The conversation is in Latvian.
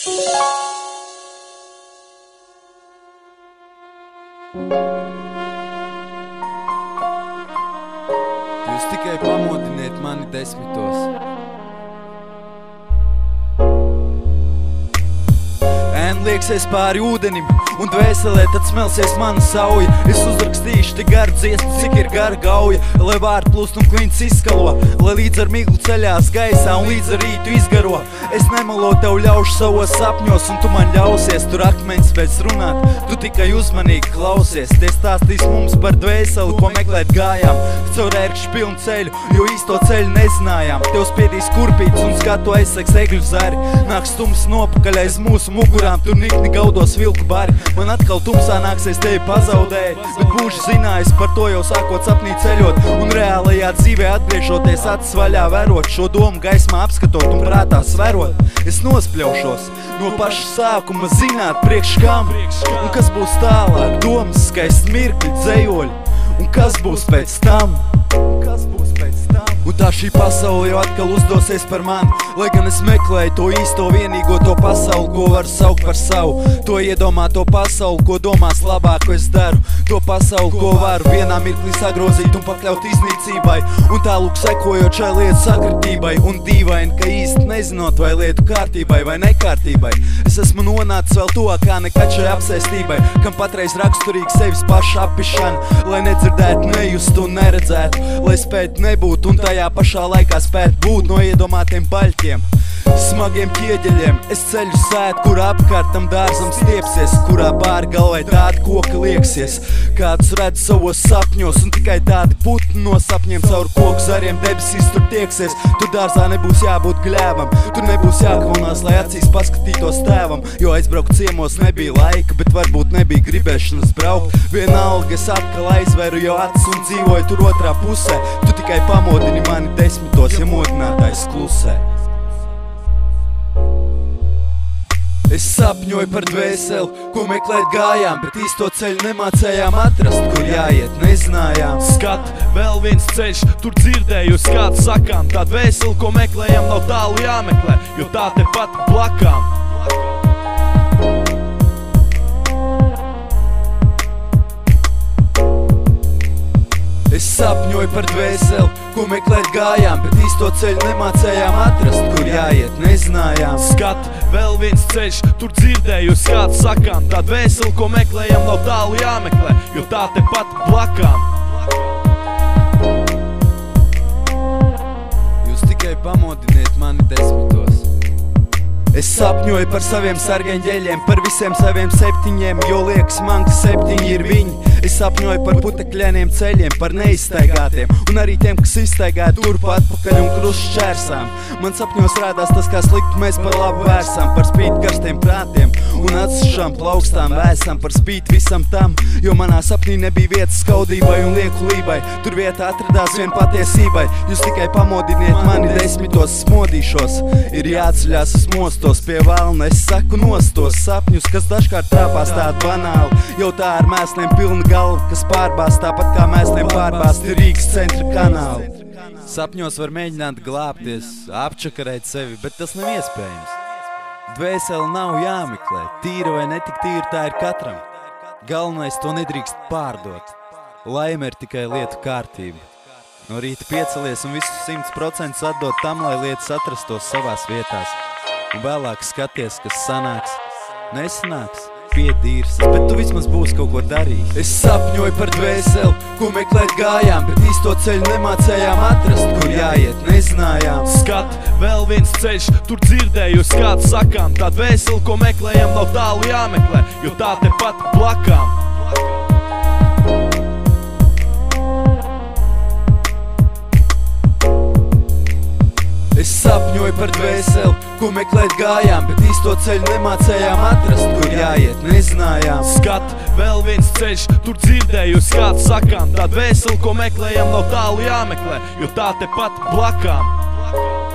Jūs tikai pamodiniet mani 10. Lieksies pāri ūdenim, un dvēselē tad smelsies mana sauja. Es uzrakstīšu tik garu dziesmu, cik ir gara gauja, lai vārdu plūst un klints izskalo, lai līdz ar miglu ceļās gaisā un līdz ar rītu izgaro. Es nemelo tev ļaušu savos sapņos, un tu man ļausies tur akmeņus pēc runāt. Tu tikai uzmanīgi klausies, tie stāstīs mums par dvēseli, ko meklēt gājām caur ērkšķu pilnu ceļu, jo īsto ceļu nezinājām. Tev spiedīs kurpīts un skatu aizsegs egļu zari, nāks tums nopakaļ aiz mūsu mugurām, tur nikni gaudos vilku bari. Man atkal tumsā nāksies tevi pazaudēt, bet būšu zinājis par to jau sākot sapnī ceļot, un reālajā dzīvē atgriežoties acis vaļā verot, šo domu gaismā apskatot un prātā sverot. Es nospļaušos no paša sākuma zināt priekš kam, un kas būs tālāk, domas, skaists mirkļi, dzejoļi, un kas būs pēc tam. Un tā šī pasaule jau atkal uzdosies par mani, lai gan es meklēju to īsto vienīgo, to pasauli, ko varu saukt par savu. To iedomāto pasauli, ko domās labāko es daru, to pasauli, ko varu vienā mirklī sagrozīt un pakļaut iznīcībai, un tālūk sekojot šai lietu sakritībai, un dīvaini, ka īsti nezinot, vai lietu kārtībai vai nekārtībai. Es esmu nonācis vēl tuvākā nekad šai apsēstībai, kam patreiz raksturīgi sevis paša apišana, lai nedzirdētu, nejustu un neredzētu, lai spētu nebūt un tajā pašā laikā spēt būt no iedomātiem baļķiem, smagiem ķieģeļiem. Es ceļu sēt, kur apkārtam dārzam stiepsies, kurā pāri galvai tādi koki lieksies, kādus redz savos sapņos, un tikai tādi putni no sapņiem caur koku zariem debesīs tur tieksies. Tur dārzā nebūs jābūt gļēvam, tur nebūs jākaunās, lai acīs paskatītos tēvam, jo aizbraukt ciemos nebija laika, bet varbūt nebija gribēšanas braukt. Vienalga es atkal aizveru jau acis un dzīvoju tur otrā pusē. Tu tikai pamodini mani 10, ja modinātājs klusē. Es sapņoju par dvēseli, ko meklēt gājām, bet īsto ceļu nemācējām atrast, kur jāiet, nezinājām. Skat, vēl viens ceļš, tur dzirdēju kāds sakām, tā dvēseli, ko meklējam, nav tālu jāmeklē, jo tā te pat blakām. Es sapņoju par dvēseli, ko meklēt gājām, bet īsto ceļu nemācējām atrast, kur jāiet, nezinājām. Skat, vēl viens ceļš, tur dzirdēju kāds sakām, tā dvēseli, ko meklējam, nav tālu jāmeklē, jo tā te pat blakām. Jūs tikai pamodiniet mani 10. Es sapņoju par saviem sargeņģeļiem, par visiem saviem 7, jo liekas man, ka 7 ir viņi. Es sapņoju par putekļainiem ceļiem, par neizstaigātiem, un arī tiem, kas izstaigāja turpu atpakaļ un krustu šķērsām. Man sapņos rādās tas, kā sliktu mēs par labu vērsām, par spīti karstiem prātiem un atsšām plaukstām vēsām, par spīti visam tam, jo manā sapnī nebija vietas skaudībai un liekulībai. Tur vietā atradās vien patiesībai. Jūs tikai pamodiniet mani 10, es modīšos. Ir jāceļās, es mostos pie valna, es saku nostos sapņus, kas dažkārt trāpās tādi banāli, jau tā ar mēsliem pilna galva, kas pārbāst tāpat kā mēsliem pārbāsti Rīgas centra kanāli. Sapņos var mēģināt glābties, apčakarēt sevi, bet tas nav iespējams. Dvēseli nav jāmeklē, tīra vai netik tīra, tā ir katram. Galvenais to nedrīkst pārdot. Laime ir tikai lietu kārtība. No rīta piecelies un visus 100% atdot tam, lai lietas atrastos savās vietās. Un vēlāk skaties, kas sanāks. Nesanāks, piedīrs, bet tu vismaz būsi kaut ko darījis. Es sapņoju par dvēseli, ko meklēt gājām, bet īsto ceļu nemācējām atrast, kur jāiet, nezinājām. Skat, vēl viens ceļš, tur dzirdēju kāds sakām, tā dvēseli, ko meklējam, nav tālu jāmeklē, jo tā te pat blakām. Es sapņoju par dvēseli, ko meklēt gājām, bet īsto ceļu nemācējām atrast, kur jāiet, nezinājām. Skat, vēl viens ceļš, tur dzirdēju kāds sakām, tā dvēseli, ko meklējam, nav tālu jāmeklē, jo tā te pat blakām.